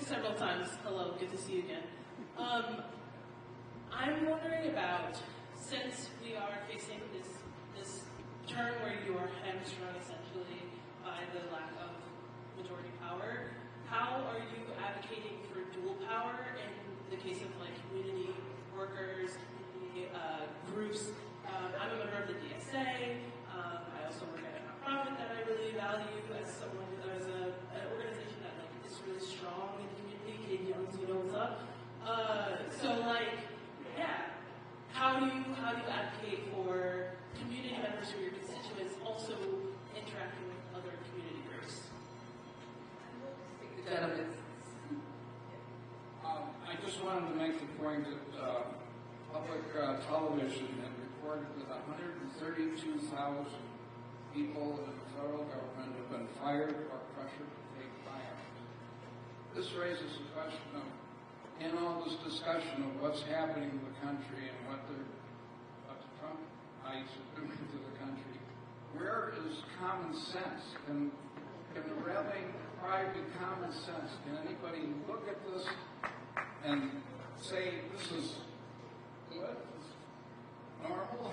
several times. Hello, good to see you again. I'm wondering about, since we are facing this turn where you are hamstrung essentially by the lack of majority power, how are you advocating for dual power in the case of like community workers, community groups? I'm a member of the DSA. I also work at a nonprofit that I really value as someone who is an organization that like is really strong in the community. Katie Youngs, you know what's up. So like, yeah, how do you advocate for community members who are your constituents also interacting with other community groups? I just wanted to make the point that public television had reported that 132,000 people in the federal government have been fired or pressured to take buyout. This raises the question of, in all this discussion of what's happening in the country and what the Trumpites are doing to the country, where is common sense? Can rallying cry be common sense? Can anybody look at this and say this is good, this is normal,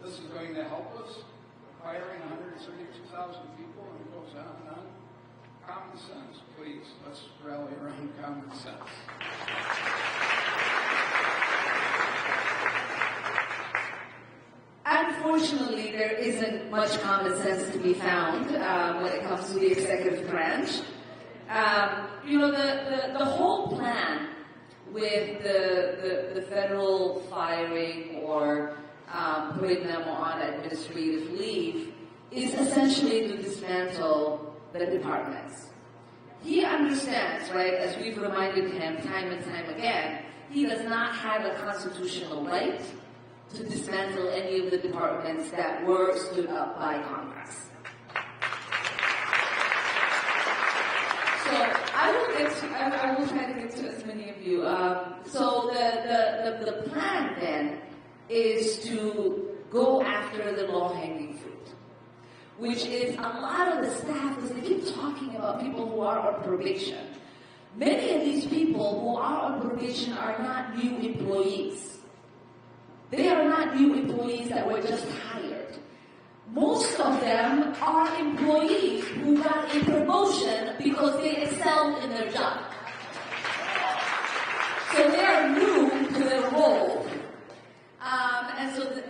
this is going to help us? Firing 132,000 people, and it goes on and on. Common sense, please. Let's rally around common sense. Unfortunately, there isn't much common sense to be found when it comes to the executive branch. The whole plan with the federal firing or putting them on administrative leave is essentially to dismantle the departments. He understands, right, as we've reminded him time and time again, he does not have a constitutional right to dismantle any of the departments that were stood up by Congress. So I will try to get to as many of you. So the plan then is to go after the low-hanging fruit, which is a lot of the staff, because they keep talking about people who are on probation. Many of these people who are on probation are not new employees. They are not new employees that were just hired. Most of them are employees who got a promotion because they excelled in their job. So they are new to their role.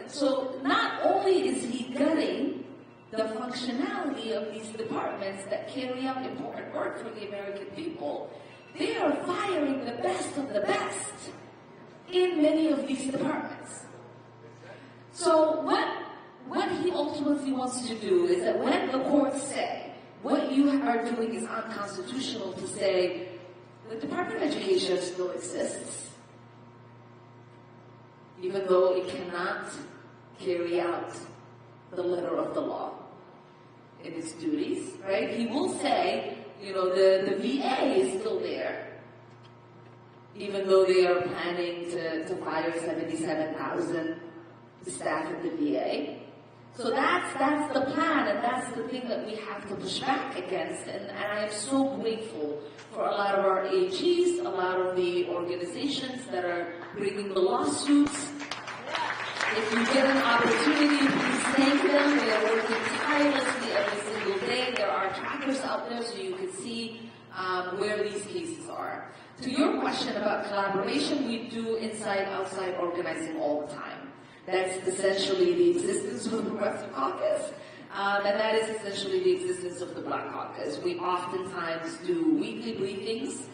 So not only is he gutting the functionality of these departments that carry out important work for the American people, they are firing the best of the best in many of these departments. So what he ultimately wants to do is that when the courts say what you are doing is unconstitutional, to say the Department of Education still exists, even though it cannot carry out the letter of the law in its duties, right? He will say, the VA is still there, even though they are planning to fire 77,000 staff at the VA. So that's the plan, and that's the thing that we have to push back against. And I am so grateful for a lot of our AGs, a lot of the organizations that are bringing the lawsuits. If you get an opportunity, please thank them. They are working tirelessly every single day. There are trackers out there so you can see where these cases are. To your question about collaboration, we do inside-outside organizing all the time. That's essentially the existence of the Progressive Caucus, and that is essentially the existence of the Black Caucus. We oftentimes do weekly briefings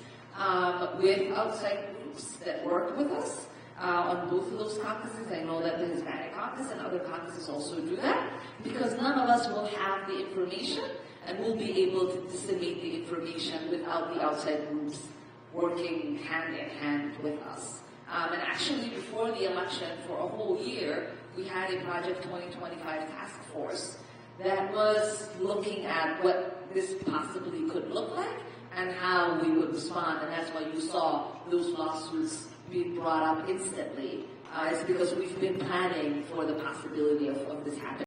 with outside groups that work with us on both of those caucuses. I know that the Hispanic Caucus and other caucuses also do that, because none of us will have the information and will be able to disseminate the information without the outside groups working hand in hand with us. And actually, before the election, for a whole year, we had a Project 2025 task force that was looking at what this possibly could look like and how we would respond. And that's why you saw those lawsuits being brought up instantly. It's because we've been planning for the possibility of this happening.